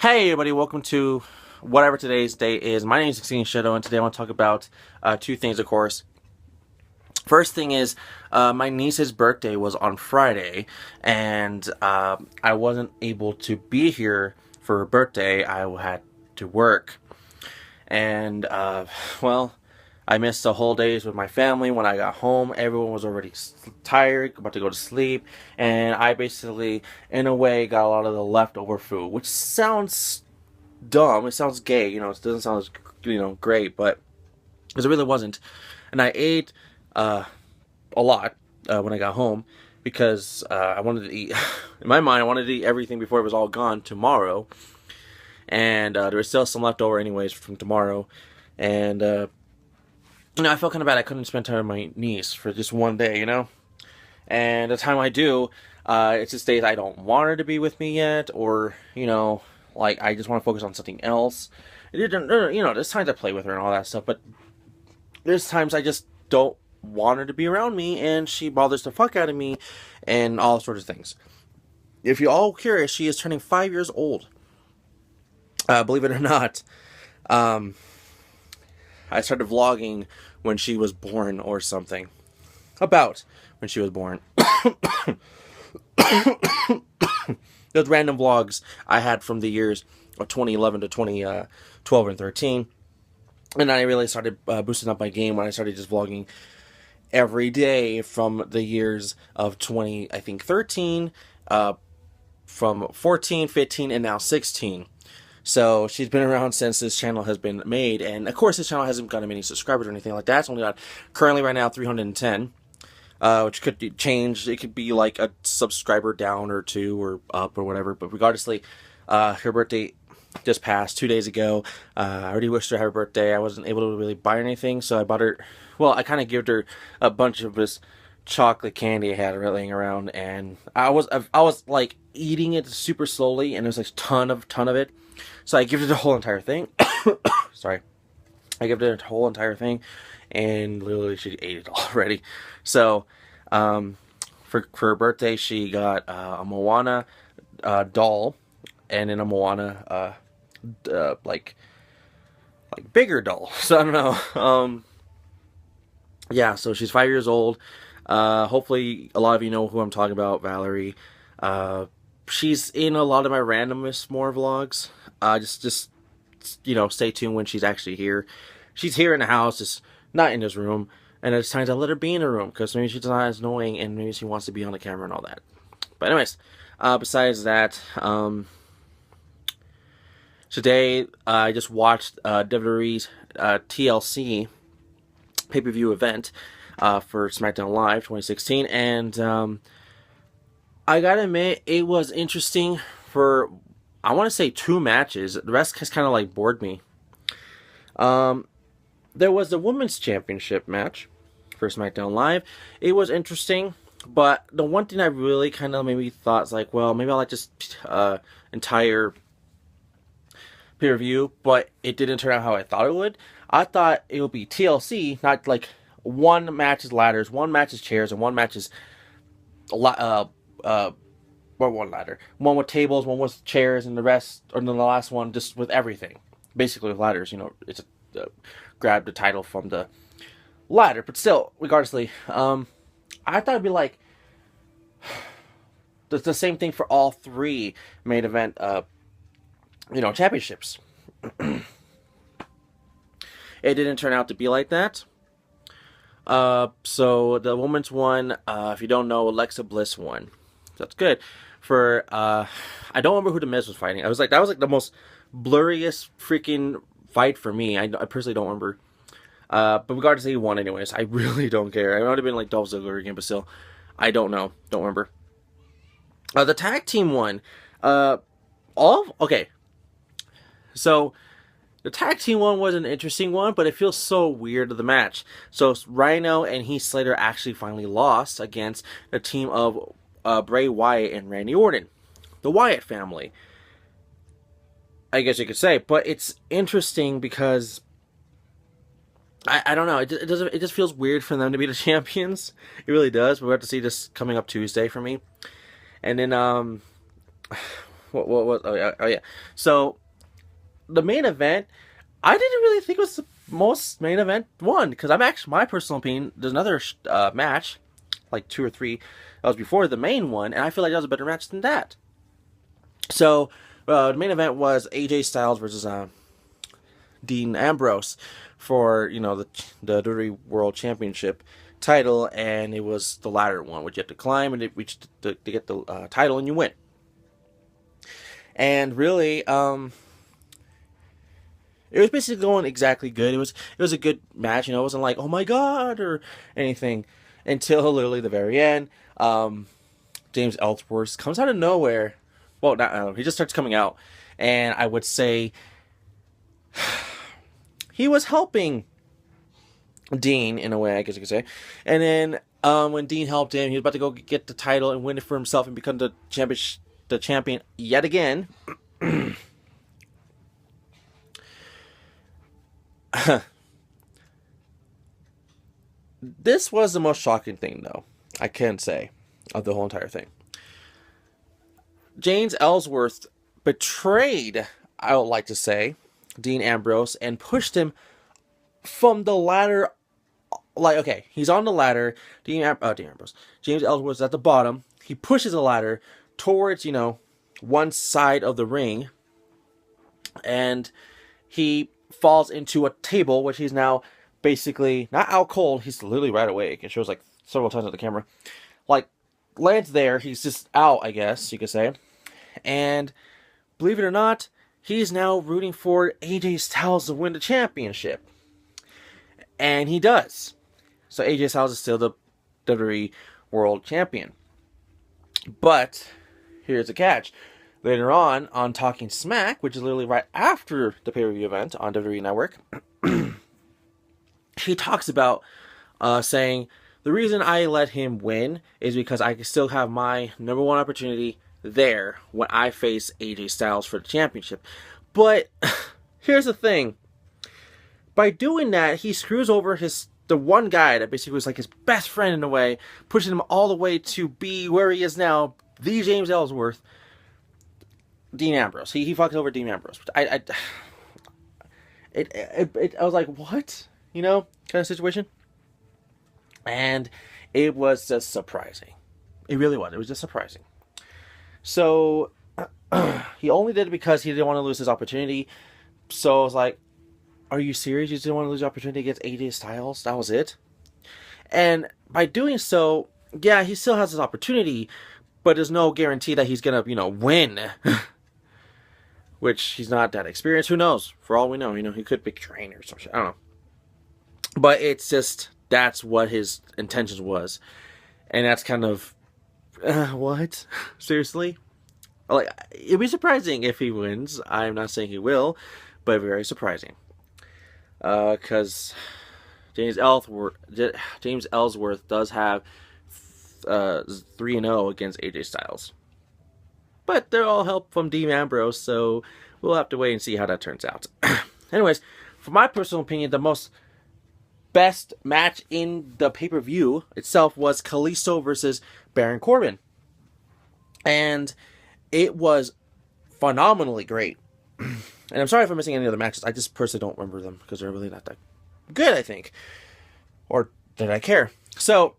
Hey everybody, welcome to whatever today's date is. My name is Xenia Shadow, and today I want to talk about two things, of course. First thing is, my niece's birthday was on Friday, and I wasn't able to be here for her birthday. I had to work, and well, I missed the whole days with my family. When I got home, everyone was already tired, about to go to sleep, and I basically, in a way, got a lot of the leftover food, which sounds dumb. It sounds gay, it doesn't sound as, great, but because it really wasn't. And I ate a lot when I got home because I wanted to eat. In my mind, I wanted to eat everything before it was all gone tomorrow, and there was still some left over anyways from tomorrow, and I felt kind of bad. I couldn't spend time with my niece for just one day, And the time I do, it's just days I don't want her to be with me yet, or like I just want to focus on something else. There's times I play with her and all that stuff, but there's times I just don't want her to be around me, and she bothers the fuck out of me, and all sorts of things. If you're all curious, she is turning 5 years old. Believe it or not, I started vlogging when she was born or something. About when she was born. Those random vlogs I had from the years of 2011 to 2012 and 13. And I really started boosting up my game when I started just vlogging every day from the years of 13, from 14, 15, and now 16. So she's been around since this channel has been made, and of course this channel hasn't gotten many subscribers or anything like that. It's only got currently right now 310, which could change. It could be like a subscriber down or two or up or whatever. But regardlessly, her birthday just passed 2 days ago. I already wished her happy birthday. I wasn't able to really buy anything, so I bought her. Well, I kind of gave her a bunch of this chocolate candy I had laying around, and I was like eating it super slowly, and there's like ton of it. So I gave her the whole entire thing. Sorry. I gave her the whole entire thing, and literally she ate it already. So, for her birthday, she got a Moana doll, and then a Moana like bigger doll. So I don't know. Yeah. So she's 5 years old. Hopefully, a lot of you know who I'm talking about, Valerie. She's in a lot of my randomness more vlogs. Just stay tuned when she's actually here. She's here in the house, just not in this room. And there's times I let her be in the room because maybe she's not as annoying, and maybe she wants to be on the camera and all that. But anyways, besides that, today I just watched WWE's TLC PPV event for SmackDown Live 2016, and I gotta admit, it was interesting for, I want to say, 2 matches. The rest has kind of like bored me. There was the Women's Championship match for SmackDown Live. It was interesting, but the one thing I really kind of maybe thought is like, well, maybe I like this entire pay-per-view, but it didn't turn out how I thought it would. I thought it would be TLC, not like one match is ladders, one match is chairs, and one match is one ladder, one with tables, one with chairs, and the rest, or then the last one just with everything, basically with ladders. It's grab the title from the ladder, but still, regardlessly, I thought it'd be like the same thing for all 3 main event, championships. It didn't turn out to be like that. So the women's one, if you don't know, Alexa Bliss won. That's good. For I don't remember who the Miz was fighting. That was like the most blurriest freaking fight for me. I personally don't remember. But regardless, he won anyways. I really don't care. It might have been like Dolph Ziggler again, but still, I don't know. Don't remember. The tag team one. Okay. So the tag team one was an interesting one, but it feels so weird to the match. So Rhino and Heath Slater actually finally lost against the team of Bray Wyatt and Randy Orton, the Wyatt family, I guess you could say. But it's interesting because I don't know. It just feels weird for them to be the champions. It really does. We'll have to see this coming up Tuesday for me. And then What? Oh yeah. So the main event, I didn't really think it was the most main event one, because I'm actually, my personal opinion, there's another match, like 2 or 3, that was before the main one, and I feel like that was a better match than that. So the main event was AJ Styles versus Dean Ambrose for, you know, the WWE World Championship title, and it was the ladder one, which you have to climb and reach to get the title, and you win. And really, it was basically going exactly good. It was a good match. You know, it wasn't like, oh my god or anything, until literally the very end. James Ellsworth comes out of nowhere. Well, not he just starts coming out, and I would say he was helping Dean in a way, I guess you could say. And then when Dean helped him, he was about to go get the title and win it for himself and become the champion yet again. This was the most shocking thing, though, I can say, of the whole entire thing. James Ellsworth betrayed, I would like to say, Dean Ambrose and pushed him from the ladder. Like, okay, he's on the ladder. Dean Ambrose. James Ellsworth is at the bottom. He pushes the ladder towards, you know, one side of the ring, and he falls into a table, which he's now basically not out cold. He's literally right awake. It shows like several times on the camera. Like, lands there. He's just out, I guess you could say. And believe it or not, he's now rooting for AJ Styles to win the championship. And he does. So AJ Styles is still the WWE World Champion. But here's the catch. Later on Talking Smack, which is literally right after the pay-per-view event on WWE Network, he talks about saying, the reason I let him win is because I can still have my number one opportunity there when I face AJ Styles for the championship. But here's the thing. By doing that, he screws over the one guy that basically was like his best friend in a way, pushing him all the way to be where he is now, the James Ellsworth, Dean Ambrose. He fucks over Dean Ambrose. I was like, what? You know, kind of situation. And it was just surprising. It really was. It was just surprising. So he only did it because he didn't want to lose his opportunity. So I was like, are you serious? You didn't want to lose your opportunity against AJ Styles? That was it? And by doing so, yeah, he still has his opportunity, but there's no guarantee that he's going to, you know, win. Which he's not that experienced. Who knows? For all we know, you know, he could be trained or some shit. I don't know. But it's just, that's what his intentions was. And that's kind of, what? Seriously? Like, it'd be surprising if he wins. I'm not saying he will, but very surprising. Because James Ellsworth does have 3-0 against AJ Styles. But they're all help from Dean Ambrose, so we'll have to wait and see how that turns out. Anyways, for my personal opinion, the best match in the pay-per-view itself was Kalisto versus Baron Corbin. And it was phenomenally great. And I'm sorry if I'm missing any other matches. I just personally don't remember them because they're really not that good, I think. Or did I care? So,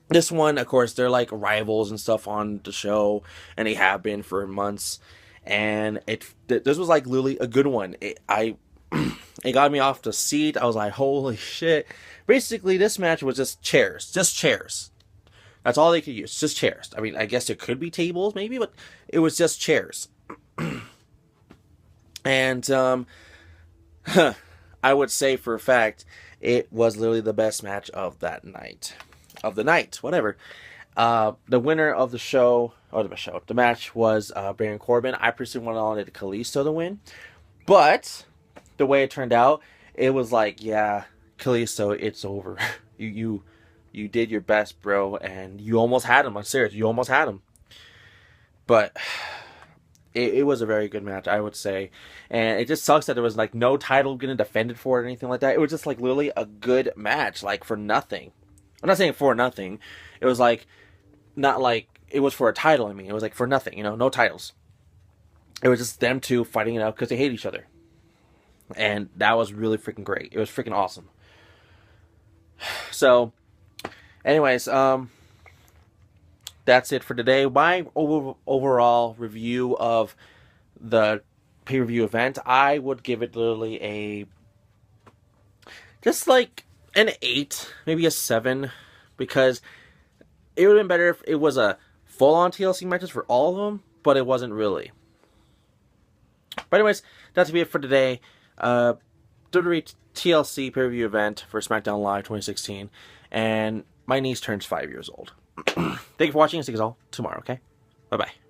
this one, of course, they're like rivals and stuff on the show, and they have been for months. And this was like literally a good one. It got me off the seat. I was like, holy shit. Basically, this match was just chairs. That's all they could use, just chairs. I mean, I guess there could be tables maybe, but it was just chairs. And I would say for a fact, it was literally the best match of that night. Of the night, whatever. The winner of the match was Baron Corbin. I personally wanted Kalisto to win, but the way it turned out, it was like, yeah, Kalisto, it's over. You did your best, bro, and you almost had him. I'm serious, you almost had him. But it was a very good match, I would say. And it just sucks that there was like no title getting defended for it or anything like that. It was just like literally a good match, like for nothing. I'm not saying for nothing. It was like, not like it was for a title. I mean, it was like for nothing, no titles. It was just them two fighting it out because they hate each other. And that was really freaking great. It was freaking awesome. So, anyways, that's it for today. My overall review of the pay-per-view event, I would give it literally just like an 8, maybe a 7, because it would have been better if it was a full-on TLC matches for all of them, but it wasn't really. But anyways, that's be it for today. WWE TLC pay-per-view event for SmackDown Live 2016, and my niece turns 5 years old. Thank you for watching, and see you all tomorrow, okay? Bye-bye.